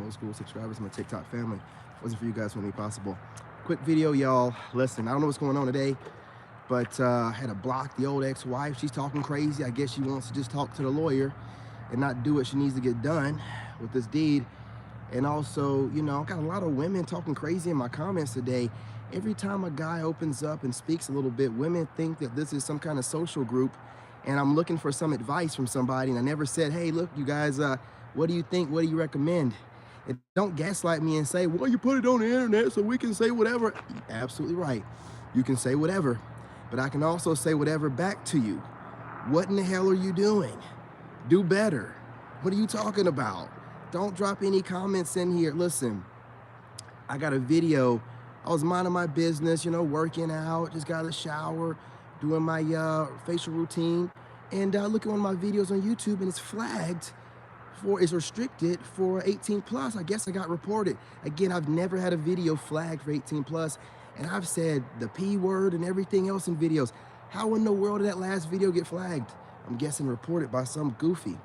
old school subscribers, my TikTok family. If it wasn't for you guys, it wouldn't be possible. Quick video, y'all. Listen, I don't know what's going on today, but I had to block the old ex-wife. She's talking crazy. I guess she wants to just talk to the lawyer and not do what she needs to get done with this deed. And also, you know, I got a lot of women talking crazy in my comments today. Every time a guy opens up and speaks a little bit, women think that this is some kind of social group and I'm looking for some advice from somebody. And I never said, hey, look, you guys, what do you think? What do you recommend? And don't gaslight me and say, well, you put it on the internet so we can say whatever. You're absolutely right. You can say whatever, but I can also say whatever back to you. What in the hell are you doing? Do better. What are you talking about? Don't drop any comments in here. Listen, I got a video. I was minding my business, you know, working out, just got a shower, doing my facial routine, and looking at one of my videos on YouTube, and it's flagged for, it's restricted for 18 plus. I guess I got reported. Again, I've never had a video flagged for 18 plus, and I've said the P word and everything else in videos. How in the world did that last video get flagged? I'm guessing reported by some goofy.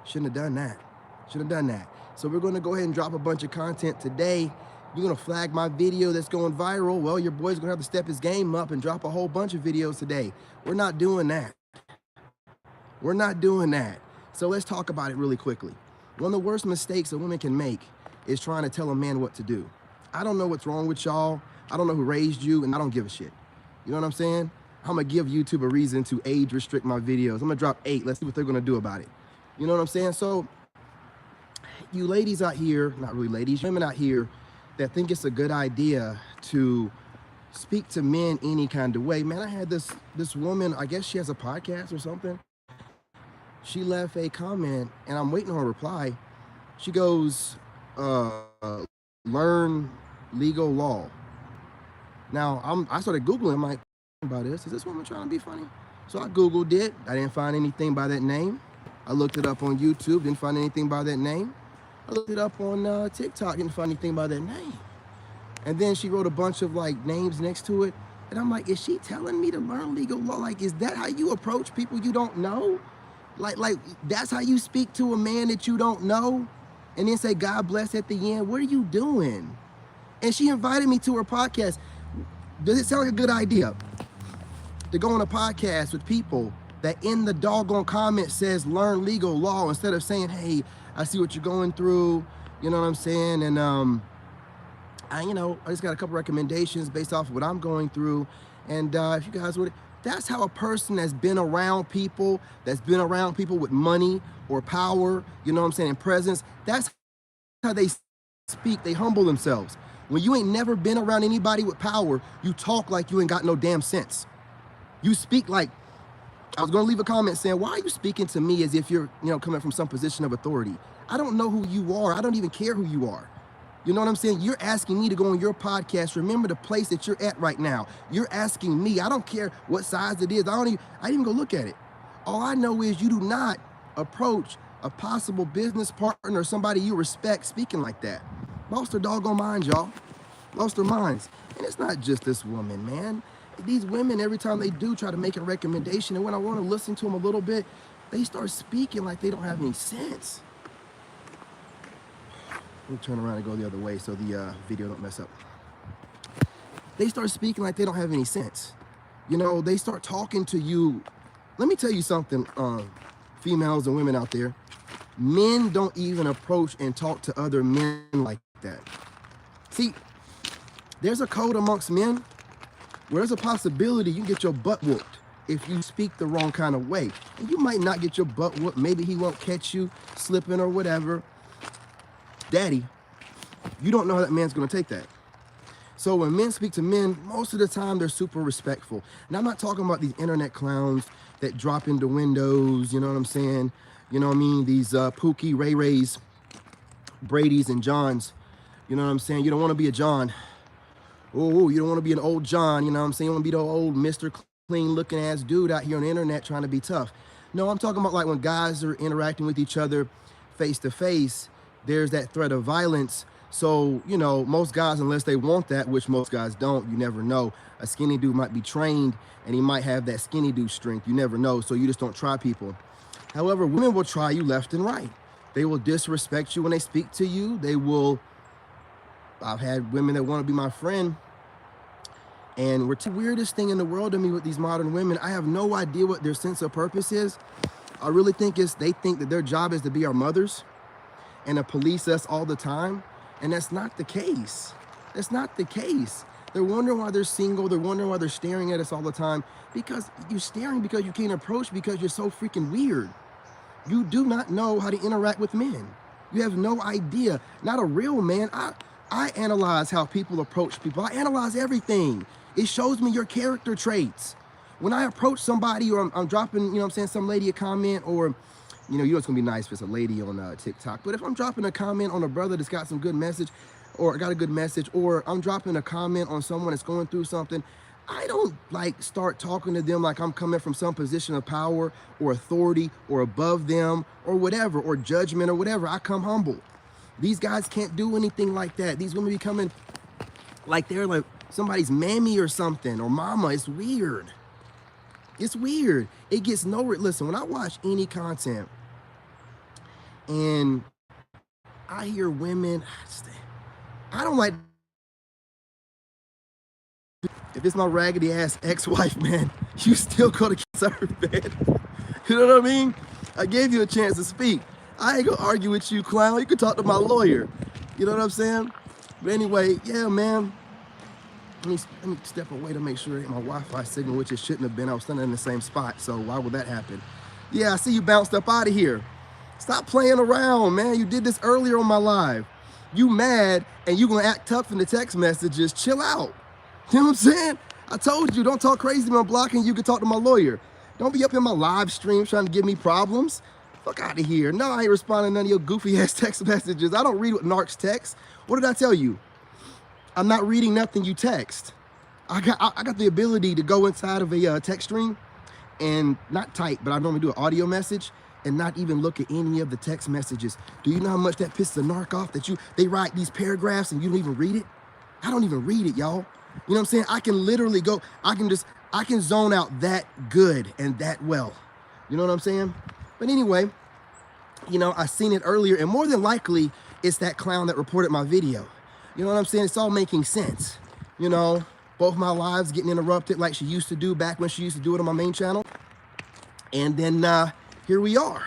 Shouldn't have done that. Shouldn't have done that. So we're gonna go ahead and drop a bunch of content today. You're gonna flag my video that's going viral. Well, your boy's gonna have to step his game up and drop a whole bunch of videos today. We're not doing that. We're not doing that. So let's talk about it really quickly. One of the worst mistakes a woman can make is trying to tell a man what to do. I don't know what's wrong with y'all. I don't know who raised you, and I don't give a shit. You know what I'm saying? I'm gonna give YouTube a reason to age restrict my videos. I'm gonna drop 8. Let's see what they're gonna do about it. You know what I'm saying? So you ladies out here, not really ladies, women out here that think it's a good idea to speak to men any kind of way. Man, I had this woman, I guess she has a podcast or something. She left a comment and I'm waiting on a reply. She goes, learn legal law. Now, I started Googling, like, about this. Is this woman trying to be funny? So I Googled it. I didn't find anything by that name. I looked it up on YouTube, didn't find anything by that name. I looked it up on TikTok, didn't find anything by that name. And then she wrote a bunch of like names next to it. And I'm like, is she telling me to learn legal law? Like, is that how you approach people you don't know? Like that's how you speak to a man that you don't know? And then say, God bless at the end? What are you doing? And she invited me to her podcast. Does it sound like a good idea to go on a podcast with people that in the doggone comment says learn legal law instead of saying, hey, I see what you're going through, you know what I'm saying? And I just got a couple recommendations based off of what I'm going through. And if you guys would, that's how a person that's been around people, with money or power, you know what I'm saying, and presence, that's how they speak. They humble themselves. When you ain't never been around anybody with power, you talk like you ain't got no damn sense. You speak like, I was gonna leave a comment saying, why are you speaking to me as if you're, coming from some position of authority? I don't know who you are. I don't even care who you are. You know what I'm saying? You're asking me to go on your podcast. Remember the place that you're at right now. You're asking me. I don't care what size it is. I didn't even go look at it. All I know is you do not approach a possible business partner or somebody you respect speaking like that. Lost their doggone minds, y'all. Lost their minds. And it's not just this woman, man. These women, every time they do try to make a recommendation, and when I want to listen to them a little bit, they start speaking like they don't have any sense. Let me turn around and go the other way so the video don't mess up. They start speaking like they don't have any sense. You know, they start talking to you. Let me tell you something, females and women out there. Men don't even approach and talk to other men like that. See, there's a code amongst men where there's a possibility you get your butt whooped if you speak the wrong kind of way. And you might not get your butt whooped. Maybe he won't catch you slipping or whatever. Daddy, you don't know how that man's gonna take that. So when men speak to men, most of the time they're super respectful. And I'm not talking about these internet clowns that drop into windows, you know what I'm saying? You know what I mean? These Pookie, Ray Rays, Brady's, and Johns. You know what I'm saying? You don't wanna be a John. Oh, you don't want to be an old John, you know what I'm saying? You want to be the old Mr. Clean looking ass dude out here on the internet trying to be tough. No, I'm talking about like when guys are interacting with each other face to face, there's that threat of violence. So, most guys, unless they want that, which most guys don't, you never know. A skinny dude might be trained and he might have that skinny dude strength. You never know. So you just don't try people. However, women will try you left and right. They will disrespect you when they speak to you. I've had women that want to be my friend, and the weirdest thing in the world to me with these modern women, I have no idea what their sense of purpose is. I really think they think that their job is to be our mothers and to police us all the time. And that's not the case. That's not the case. They're wondering why they're single. They're wondering why they're staring at us all the time. Because you're staring because you can't approach, because you're so freaking weird. You do not know how to interact with men. You have no idea. Not a real man. I analyze how people approach people. I analyze everything. It shows me your character traits. When I approach somebody, or I'm dropping, you know what I'm saying, some lady a comment, or, you know it's gonna be nice if it's a lady on TikTok, but if I'm dropping a comment on a brother that's got some good message, or got a good message, or I'm dropping a comment on someone that's going through something, I don't like start talking to them like I'm coming from some position of power or authority or above them or whatever, or judgment or whatever. I come humble. These guys can't do anything like that. These women be coming like they're like somebody's mammy or something, or mama. It's weird. It's weird. It gets nowhere. Listen, when I watch any content and I hear women, I don't like, if it's my raggedy ass ex-wife, man, you still go to serve, man. You know what I mean? I gave you a chance to speak. I ain't gonna argue with you, clown. You can talk to my lawyer. You know what I'm saying? But anyway, yeah, man. Let me step away to make sure my Wi-Fi signal, which it shouldn't have been. I was standing in the same spot, so why would that happen? Yeah, I see you bounced up out of here. Stop playing around, man. You did this earlier on my live. You mad, and you gonna act tough in the text messages. Chill out. You know what I'm saying? I told you, don't talk crazy when I'm blocking. You can talk to my lawyer. Don't be up in my live stream trying to give me problems. Fuck out of here. No, I ain't responding to none of your goofy ass text messages. I don't read what narcs text. What did I tell you? I'm not reading nothing you text. I got the ability to go inside of a text stream and not type, but I normally do an audio message and not even look at any of the text messages. Do you know how much that pisses a narc off that they write these paragraphs and you don't even read it? I don't even read it, y'all. You know what I'm saying? I can literally go, I can zone out that good and that well. You know what I'm saying? But anyway, you know, I seen it earlier, and more than likely, it's that clown that reported my video. You know what I'm saying? It's all making sense. You know, both my lives getting interrupted like she used to do back when she used to do it on my main channel. And then here we are.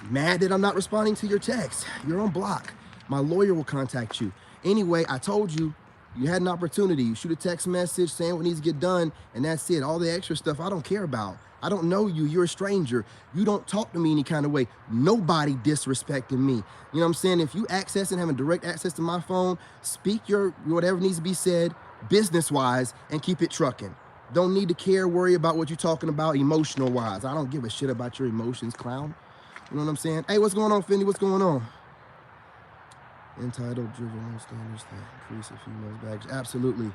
Mad that I'm not responding to your text. You're on block. My lawyer will contact you. Anyway, I told you, you had an opportunity. You shoot a text message saying what needs to get done, and that's it. All the extra stuff I don't care about. I don't know you. You're a stranger. You don't talk to me any kind of way. Nobody disrespecting me. You know what I'm saying? If you access and having direct access to my phone, speak your whatever needs to be said business-wise and keep it trucking. Don't need to care, worry about what you're talking about emotional-wise. I don't give a shit about your emotions, clown. You know what I'm saying? Hey, what's going on, Fendi? What's going on? Entitled, driven, no standards that increase a female's baggage. Absolutely.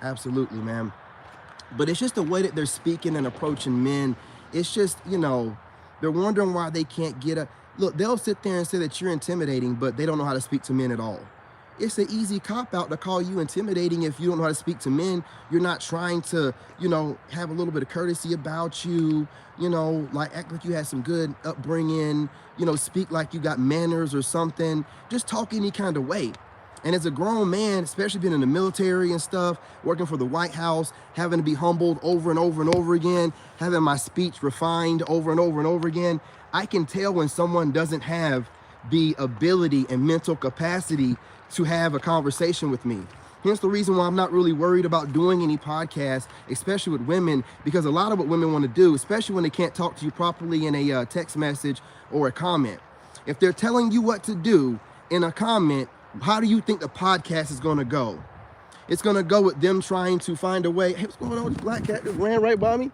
Absolutely, man. But it's just the way that they're speaking and approaching men. It's just, you know, they're wondering why they can't get a... Look, they'll sit there and say that you're intimidating, but they don't know how to speak to men at all. It's an easy cop-out to call you intimidating if you don't know how to speak to men. You're not trying to, you know, have a little bit of courtesy about you, you know, like act like you had some good upbringing, you know, speak like you got manners or something. Just talk any kind of way. And as a grown man, especially being in the military and stuff, working for the White House, having to be humbled over and over and over again, having my speech refined over and over and over again, I can tell when someone doesn't have the ability and mental capacity to have a conversation with me. Hence the reason why I'm not really worried about doing any podcasts, especially with women, because a lot of what women want to do, especially when they can't talk to you properly in a text message or a comment, if they're telling you what to do in a comment, how do you think the podcast is going to go? It's going to go with them trying to find a way. Hey, what's going on? This black cat just ran right by me.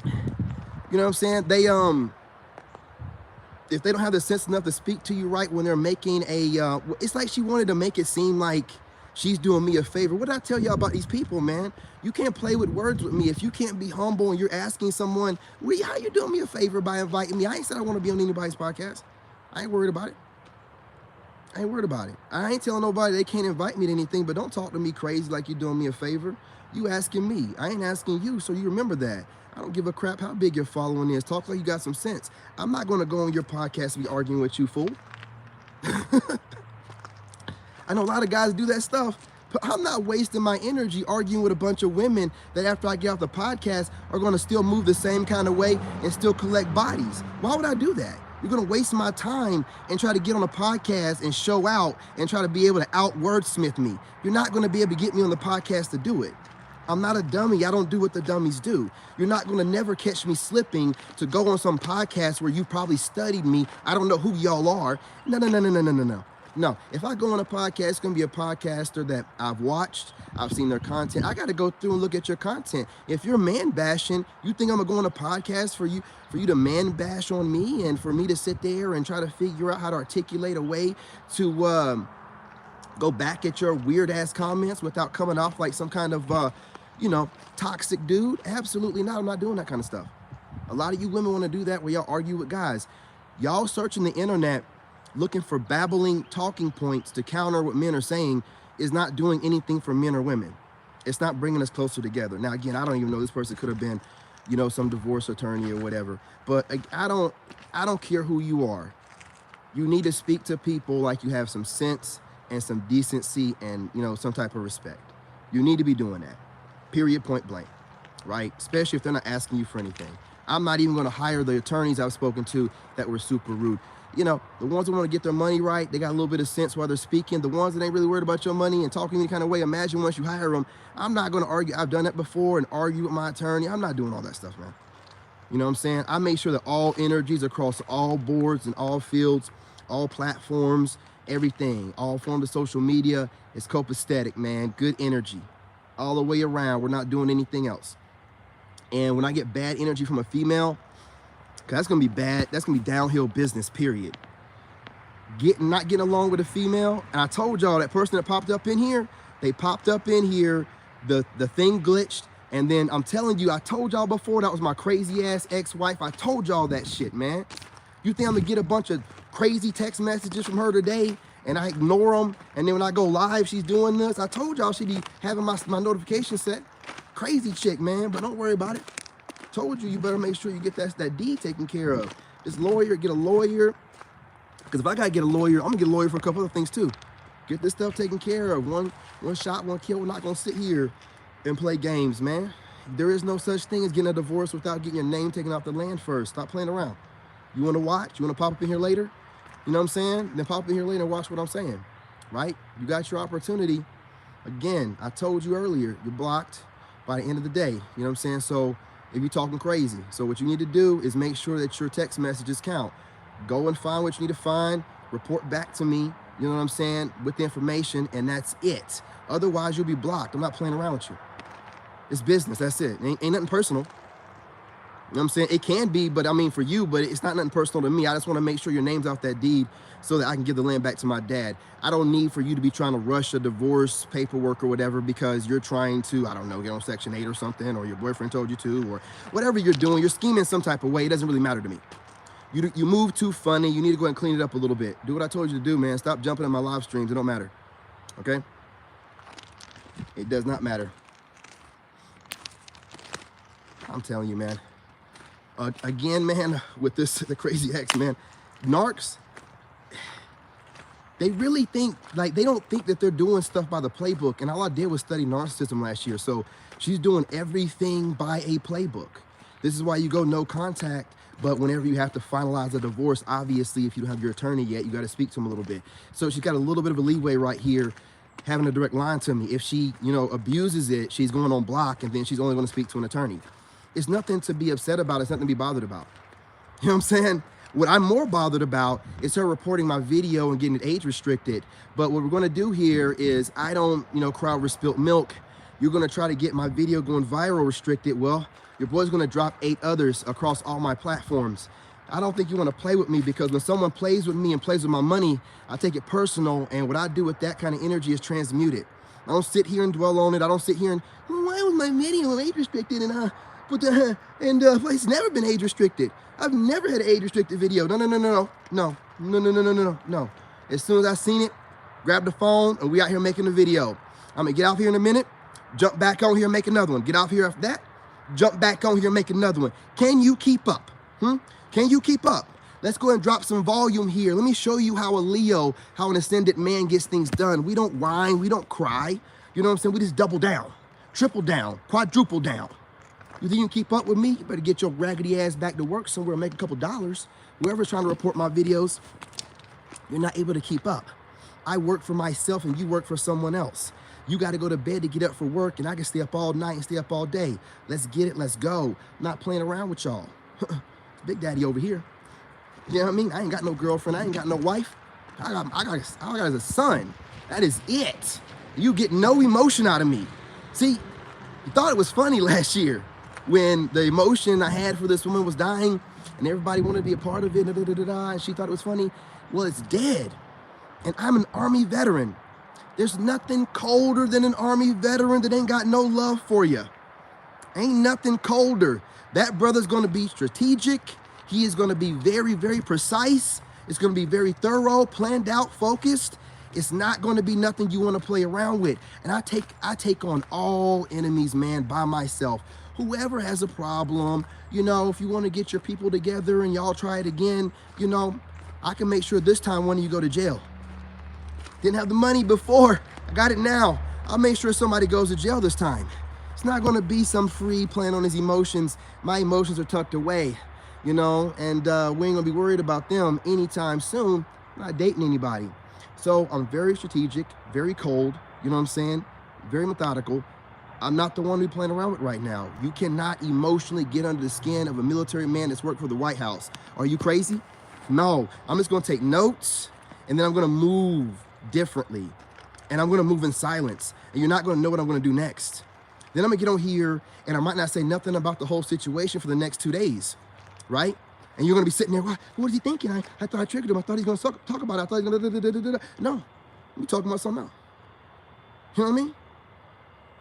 You know what I'm saying? They, if they don't have the sense enough to speak to you right when they're making a, it's like she wanted to make it seem like she's doing me a favor. What did I tell y'all about these people, man? You can't play with words with me. If you can't be humble and you're asking someone, how you doing me a favor by inviting me? I ain't said I want to be on anybody's podcast. I ain't worried about it. I ain't worried about it. I ain't telling nobody they can't invite me to anything, but don't talk to me crazy like you're doing me a favor. You asking me. I ain't asking you, so you remember that. I don't give a crap how big your following is. Talk like you got some sense. I'm not going to go on your podcast and be arguing with you, fool. I know a lot of guys do that stuff, but I'm not wasting my energy arguing with a bunch of women that after I get off the podcast are going to still move the same kind of way and still collect bodies. Why would I do that? You're going to waste my time and try to get on a podcast and show out and try to be able to out-wordsmith me. You're not going to be able to get me on the podcast to do it. I'm not a dummy. I don't do what the dummies do. You're not going to never catch me slipping to go on some podcast where you probably studied me. I don't know who y'all are. No. No, if I go on a podcast, it's going to be a podcaster that I've watched. I've seen their content. I got to go through and look at your content. If you're man bashing, you think I'm going to go on a podcast for you to man bash on me and for me to sit there and try to figure out how to articulate a way to go back at your weird ass comments without coming off like some kind of, toxic dude? Absolutely not. I'm not doing that kind of stuff. A lot of you women want to do that where y'all argue with guys. Y'all searching the internet looking for babbling talking points to counter what men are saying is not doing anything for men or women. It's not bringing us closer together. Now, again, I don't even know, this person could have been, some divorce attorney or whatever, but I don't care who you are. You need to speak to people like you have some sense and some decency and, some type of respect. You need to be doing that, period, point blank, right? Especially if they're not asking you for anything. I'm not even going to hire the attorneys I've spoken to that were super rude. The ones that want to get their money right, they got a little bit of sense while they're speaking. The ones that ain't really worried about your money and talking any kind of way, imagine once you hire them, I'm not going to argue. I've done that before and argue with my attorney. I'm not doing all that stuff, man. You know what I'm saying? I make sure that all energies across all boards and all fields, all platforms, everything, all forms of social media is copacetic, man. Good energy all the way around. We're not doing anything else. And when I get bad energy from a female, because that's going to be bad. That's going to be downhill business, period. Not getting along with a female. And I told y'all that person that popped up in here, they popped up in here, the thing glitched. And then I'm telling you, I told y'all before, that was my crazy ass ex-wife. I told y'all that shit, man. You think I'm going to get a bunch of crazy text messages from her today and I ignore them? And then when I go live, she's doing this. I told y'all she'd be having my notification set. Crazy chick, man, but don't worry about it. Told you, you better make sure you get that deed taken care of. This lawyer, get a lawyer. Because if I gotta get a lawyer, I'm gonna get a lawyer for a couple other things too. Get this stuff taken care of. One shot, one kill. We're not gonna sit here and play games, man. There is no such thing as getting a divorce without getting your name taken off the land first. Stop playing around. You wanna watch? You wanna pop up in here later? You know what I'm saying? Then pop up in here later and watch what I'm saying, right? You got your opportunity. Again, I told you earlier, you're blocked by the end of the day. You know what I'm saying? So if you're talking crazy. So what you need to do is make sure that your text messages count. Go and find what you need to find, report back to me, you know what I'm saying, with the information, and that's it. Otherwise, you'll be blocked. I'm not playing around with you. It's business, that's it. Ain't nothing personal. You know what I'm saying? It can be, but I mean for you, but it's not nothing personal to me. I just want to make sure your name's off that deed so that I can give the land back to my dad. I don't need for you to be trying to rush a divorce paperwork or whatever because you're trying to, I don't know, get on Section 8 or something, or your boyfriend told you to, or whatever you're doing. You're scheming some type of way. It doesn't really matter to me. You move too funny. You need to go and clean it up a little bit. Do what I told you to do, man. Stop jumping in my live streams. It don't matter. Okay? It does not matter. I'm telling you, man. Again, man, with the crazy ex, man, narcs, they really think, like, they don't think that they're doing stuff by the playbook. And all I did was study narcissism last year. So she's doing everything by a playbook. This is why you go no contact. But whenever you have to finalize a divorce, obviously, if you don't have your attorney yet, you got to speak to him a little bit. So she's got a little bit of a leeway right here, having a direct line to me. If she, abuses it, she's going on block, and then she's only going to speak to an attorney. It's nothing to be upset about. It's nothing to be bothered about. You know what I'm saying? What I'm more bothered about is her reporting my video and getting it age restricted. But what we're going to do here is I don't, cry over spilt milk. You're going to try to get my video going viral restricted. Well, your boy's going to drop 8 others across all my platforms. I don't think you want to play with me, because when someone plays with me and plays with my money, I take it personal. And what I do with that kind of energy is transmute it. I don't sit here and dwell on it. I don't sit here and, why was my video age restricted? And it's never been age restricted. I've never had an age restricted video. No. As soon as I seen it, grabbed the phone, and we out here making a video. I'm gonna get off here in a minute, jump back on here and make another one. Get off here after that, jump back on here and make another one. Can you keep up? Can you keep up? Let's go ahead and drop some volume here. Let me show you how a Leo, how an ascended man gets things done. We don't whine, we don't cry. You know what I'm saying? We just double down, triple down, quadruple down. You think you can keep up with me? You better get your raggedy ass back to work somewhere and make a couple dollars. Whoever's trying to report my videos, you're not able to keep up. I work for myself and you work for someone else. You got to go to bed to get up for work, and I can stay up all night and stay up all day. Let's get it. Let's go. I'm not playing around with y'all. Big Daddy over here. You know what I mean? I ain't got no girlfriend. I ain't got no wife. I got a son. That is it. You get no emotion out of me. See, you thought it was funny last year when the emotion I had for this woman was dying and everybody wanted to be a part of it, and she thought it was funny. Well, it's dead. And I'm an Army veteran. There's nothing colder than an Army veteran that ain't got no love for you. Ain't nothing colder. That brother's gonna be strategic. He is gonna be very, very precise. It's gonna be very thorough, planned out, focused. It's not gonna be nothing you wanna play around with. And I take on all enemies, man, by myself. Whoever has a problem, you know, if you wanna get your people together and y'all try it again, you know, I can make sure this time one of you go to jail. Didn't have the money before, I got it now. I'll make sure somebody goes to jail this time. It's not gonna be some free playing on his emotions. My emotions are tucked away, you know, and we ain't gonna be worried about them anytime soon. I'm not dating anybody. So I'm very strategic, very cold, you know what I'm saying? Very methodical. I'm not the one who's playing around with right now. You cannot emotionally get under the skin of a military man that's worked for the White House. Are you crazy? No, I'm just gonna take notes and then I'm gonna move differently, and I'm gonna move in silence, and you're not gonna know what I'm gonna do next. Then I'm gonna get on here and I might not say nothing about the whole situation for the next 2 days, right? And you're gonna be sitting there, what is he thinking? I thought I triggered him. I thought he was gonna talk about it. I thought he was gonna No, I'm talking about something else. You know what I mean?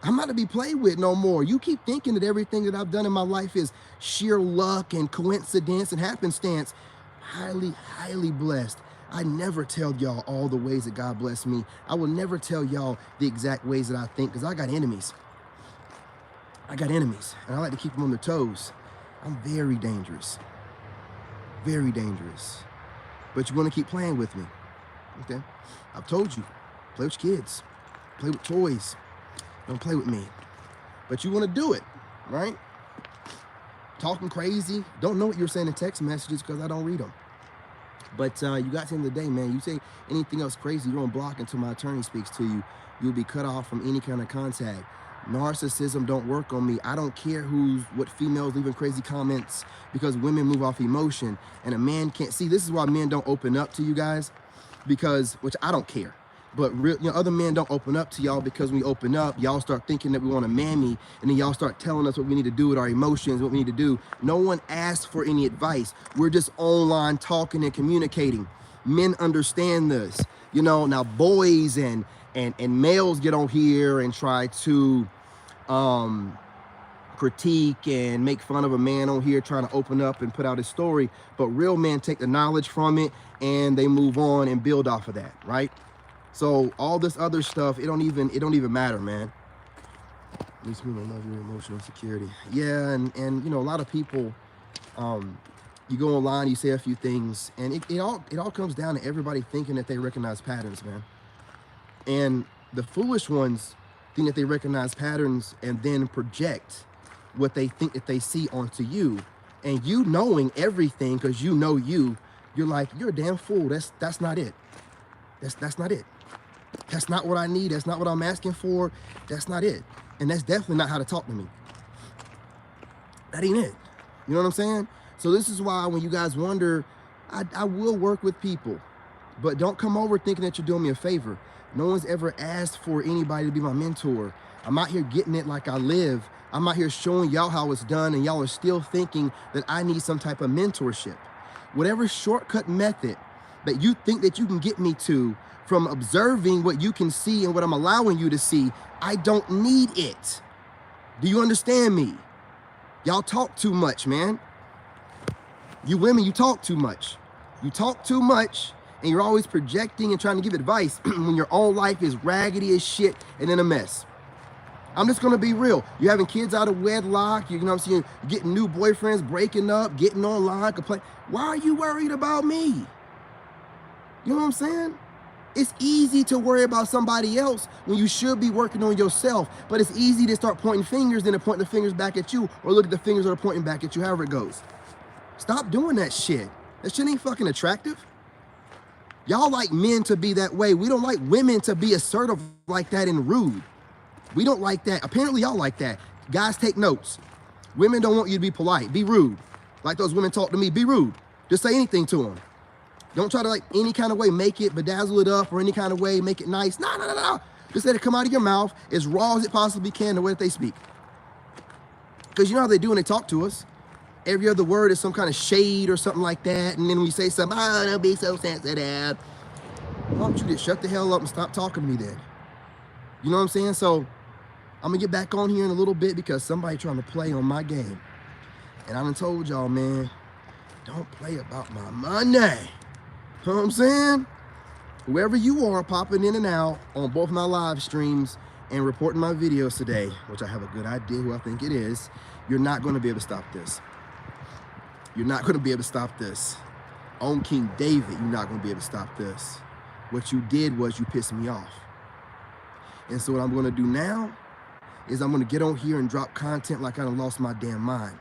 I'm not to be played with no more. You keep thinking that everything that I've done in my life is sheer luck and coincidence and happenstance. Highly, highly blessed. I never tell y'all all the ways that God blessed me. I will never tell y'all the exact ways that I think, because I got enemies. I got enemies, and I like to keep them on their toes. I'm very dangerous. Very dangerous. But you want to keep playing with me, okay? I've told you, play with your kids. Play with toys. Don't play with me. But you want to do it, right? Talking crazy. Don't know what you're saying in text messages because I don't read them. But you got to the end of the day, man, you say anything else crazy, you're on block until my attorney speaks to you. You'll be cut off from any kind of contact. Narcissism don't work on me. I don't care what females leaving crazy comments, because women move off emotion. And a man can't see. This is why men don't open up to you guys, because, which I don't care. But other men don't open up to y'all, because when we open up, y'all start thinking that we want a mammy, and then y'all start telling us what we need to do with our emotions, what we need to do. No one asks for any advice. We're just online talking and communicating. Men understand this. You know, now boys and males get on here and try to critique and make fun of a man on here trying to open up and put out his story. But real men take the knowledge from it and they move on and build off of that, right? So all this other stuff, it don't even matter, man. At least we don't love your emotional security. Yeah, and you know, a lot of people, you go online, you say a few things, and it all comes down to everybody thinking that they recognize patterns, man. And the foolish ones think that they recognize patterns and then project what they think that they see onto you. And you knowing everything, because you know you're like, you're a damn fool. That's not it. That's not it. That's not what I need. That's not what I'm asking for. That's not it. And that's definitely not how to talk to me. That ain't it. You know what I'm saying? So this is why when you guys wonder, I will work with people, but don't come over thinking that you're doing me a favor. No one's ever asked for anybody to be my mentor. I'm out here getting it like I live. I'm out here showing y'all how it's done, and y'all are still thinking that I need some type of mentorship. Whatever shortcut method that you think that you can get me to from observing what you can see and what I'm allowing you to see, I don't need it. Do you understand me? Y'all talk too much, man. You women, you talk too much. You talk too much, And you're always projecting and trying to give advice when your own life is raggedy as shit and in a mess. I'm just gonna be real. You're having kids out of wedlock, you know what I'm saying? You're getting new boyfriends, breaking up, getting online, complaining. Why are you worried about me? You know what I'm saying? It's easy to worry about somebody else when you should be working on yourself, but it's easy to start pointing fingers than to point the fingers back at you, or look at the fingers that are pointing back at you, however it goes. Stop doing that shit. That shit ain't fucking attractive. Y'all like men to be that way. We don't like women to be assertive like that and rude. We don't like that. Apparently y'all like that. Guys, take notes. Women don't want you to be polite. Be rude. Like those women talk to me, be rude. Just say anything to them. Don't try to like any kind of way make it, bedazzle it up, or any kind of way make it nice. No. Just let it come out of your mouth as raw as it possibly can the way that they speak. Because you know how they do when they talk to us. Every other word is some kind of shade or something like that. And then we say something, oh, don't be so sensitive. Why don't you just shut the hell up and stop talking to me then? You know what I'm saying? So I'm gonna get back on here in a little bit because somebody trying to play on my game. And I done told y'all, man, don't play about my money. You know what I'm saying? Whoever you are popping in and out on both my live streams and reporting my videos today, which I have a good idea who I think it is, you're not gonna be able to stop this. You're not gonna be able to stop this. On King David, you're not gonna be able to stop this. What you did was you pissed me off. And so what I'm gonna do now is I'm gonna get on here and drop content like I done lost my damn mind.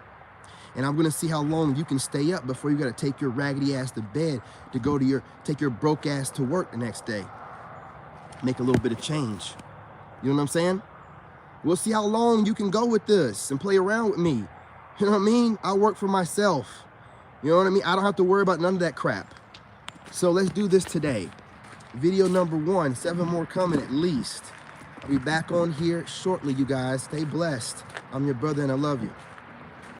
And I'm gonna see how long you can stay up before you gotta take your raggedy ass to bed to go to take your broke ass to work the next day. Make a little bit of change. You know what I'm saying? We'll see how long you can go with this and play around with me. You know what I mean? I work for myself. You know what I mean? I don't have to worry about none of that crap. So let's do this today. Video number 1, 7 more coming at least. I'll be back on here shortly, you guys. Stay blessed. I'm your brother and I love you.